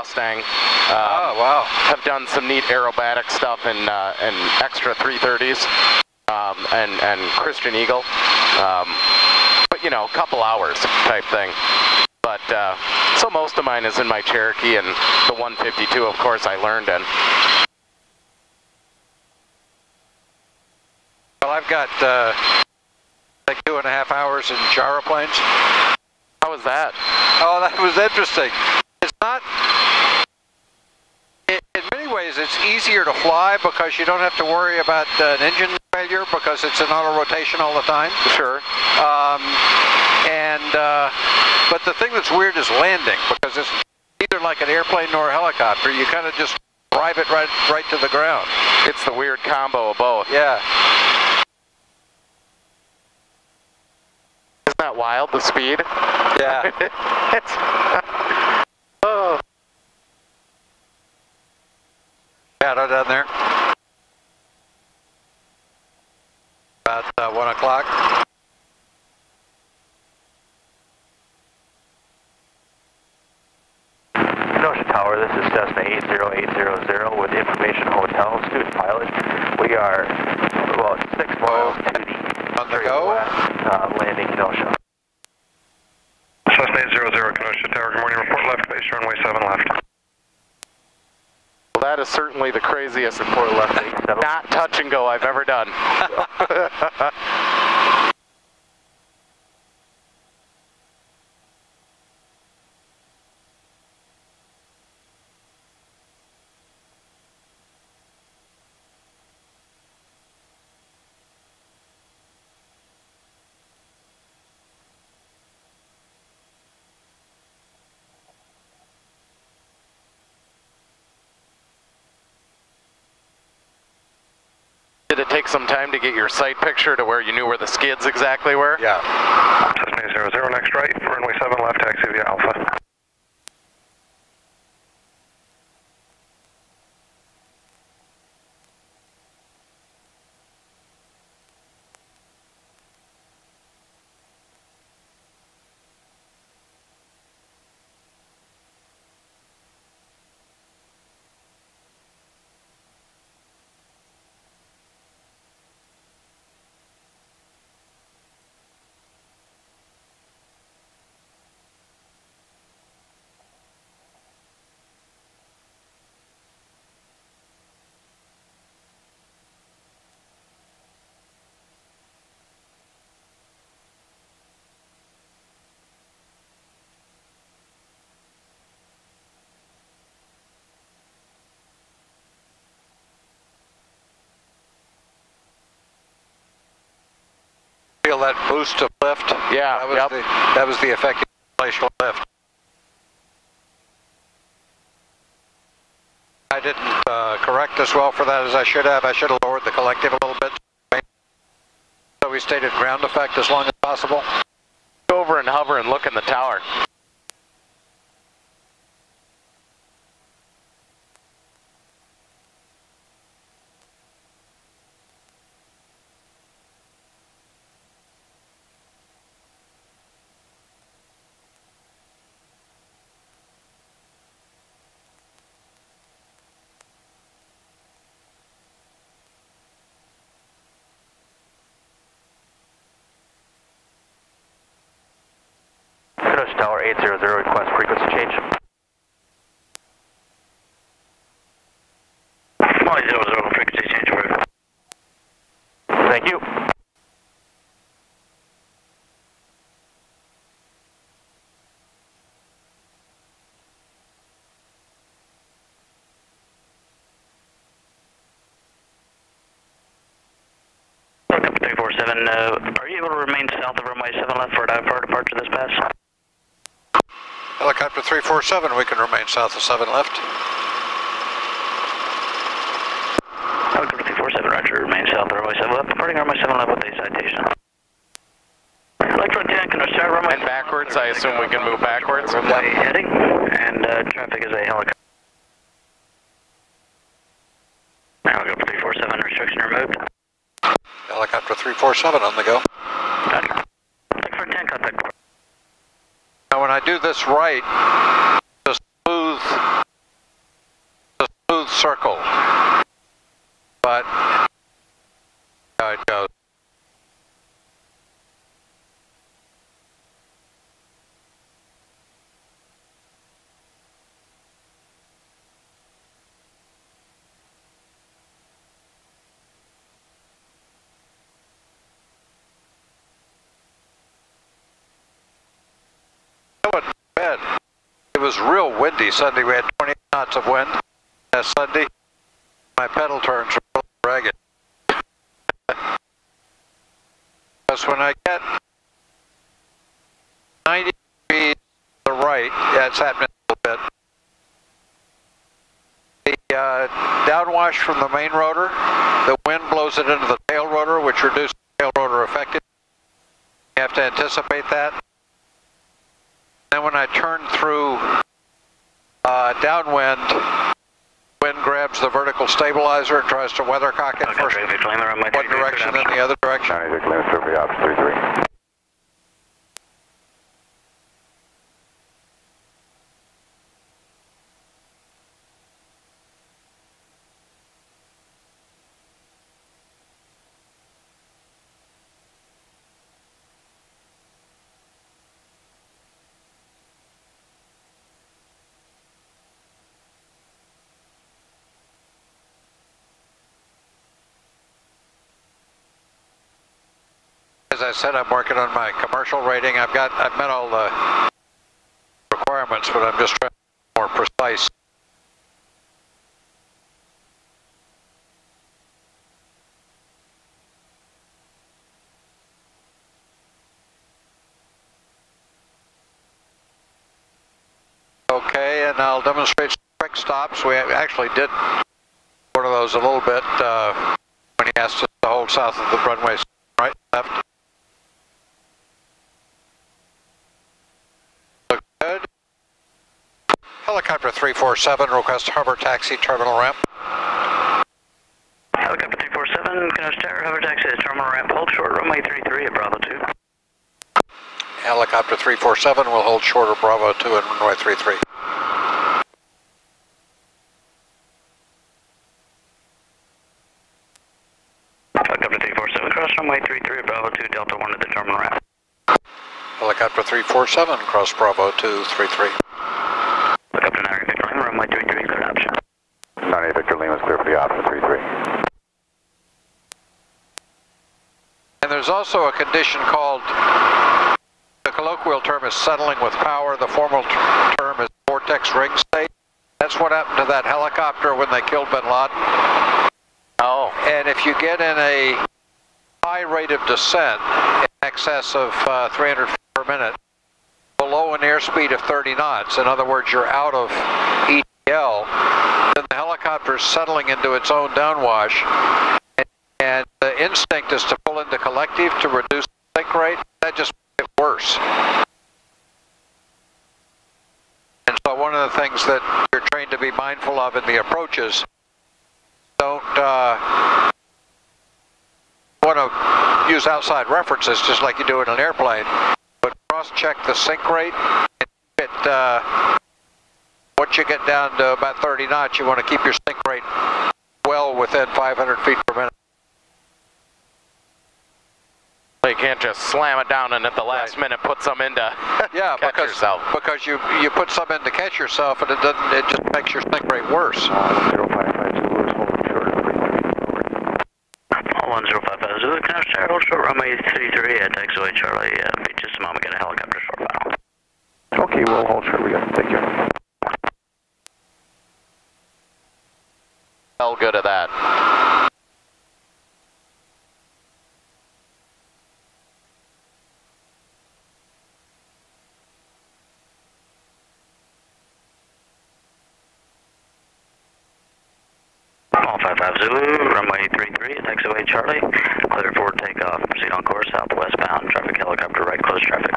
Mustang. Oh, wow. Have done some neat aerobatic stuff in extra 330s and Christian Eagle. But, you know, a couple hours type thing. But, so most of mine is in my Cherokee, and the 152, of course, I learned in. Well, I've got like 2.5 hours in gyroplanes. How was that? Oh, that was interesting. It's not, in many ways, it's easier to fly because you don't have to worry about an engine failure because it's in auto rotation all the time. Sure. But the thing that's weird is landing because it's neither like an airplane nor a helicopter. You kind of just drive it right to the ground. It's the weird combo of both. Yeah. Isn't that wild, the speed? Yeah. It's... Oh. Shadow down there. About 1 o'clock. Kenosha Tower, this is Cessna 80800 with Information Hotel, student pilot. We are about 6 miles to the on the go. west, landing Kenosha. Cessna 800 Kenosha Tower, good morning, report left base, runway 7 left. Well, that is certainly the craziest Report left 87. not touch and go I've ever done. Did it take some time to get your sight picture to where you knew where the skids exactly were? Yeah. Cessna 800 next right, runway 7 left, taxi via Alpha. Feel that boost of lift? Yeah, That was the effective glacial lift. I didn't correct as well for that as I should have. I should have lowered the collective a little bit. So we stayed at ground effect as long as possible. Go over and hover and look in the tower. Kenosha Tower 800, request frequency change. 900, frequency change approved. Thank you. Welcome to 347. Are you able to remain south of runway 7 left for departure this pass? Helicopter 347, we can remain south of 7 left. Helicopter 347, roger, remain south of runway 7 left, departing runway 7 left with a citation. Left front 10, can I start runway? And backwards, I assume we can move backwards. Runway heading, and traffic is a helicopter. Helicopter 347, restriction removed. Helicopter 347 on the go. Roger. Left front 10, contact. Now when I do this right, the smooth circle. But how it goes. It was real windy Sunday. We had 20 knots of wind last Sunday. My pedal turns were really ragged. Because when I get 90 degrees to the right, yeah, it's happening a little bit. The downwash from the main rotor, the wind blows it into the tail rotor, which reduces tail rotor effectiveness. You have to anticipate that. Then when I turn through downwind, wind grabs the vertical stabilizer and tries to weathercock it first one direction then the other direction. 96 limits over the ops 33. As I said, I'm working on my commercial rating. I've met all the requirements, but I'm just trying to be more precise. Okay, and I'll demonstrate some quick stops. We actually did one of those a little bit when he asked us to hold south of the runway, right, left. Look good. Helicopter 347, request hover taxi terminal ramp. Helicopter 347, Canoe Tower, hover taxi to terminal ramp, hold short, runway 33 at Bravo 2. Helicopter 347 will hold short of Bravo 2 and runway 33. Helicopter 347, cross runway 33 at Bravo 2, Delta 1 at the terminal ramp. Helicopter 347, cross Bravo 2, 33. Helicopter 9 Victor Lima, runway 33, clear option. 98 Victor Lima is clear for the option 33. And there's also a condition called, the colloquial term is settling with power, the formal term is vortex ring state. That's what happened to that helicopter when they killed bin Laden. Oh. And if you get in a high rate of descent, in excess of 300 feet per minute, below an airspeed of 30 knots, in other words, you're out of ETL, then the helicopter is settling into its own downwash, and the instinct is to pull into collective to reduce the sink rate. That just makes it worse. And so one of the things that you're trained to be mindful of in the approaches, don't want to use outside references just like you do in an airplane, but cross-check the sink rate and keep it, once you get down to about 30 knots, you want to keep your sink rate well within 500 feet per minute. You can't just slam it down and at the last minute put some in to Yeah, catch yourself. because you put some in to catch yourself, and it just makes your sink rate worse. 0550 is holding short of 1055 Zulu, Canoe Tower, hold short, runway 33 at taxiway Charlie. Be just a moment, get a helicopter short final. Okay, we'll hold short. We got to take care. Well, good at that. All 55 Zulu, runway 33 at taxiway Charlie. Clear for takeoff. Proceed on course, southwestbound. Traffic helicopter right, close traffic.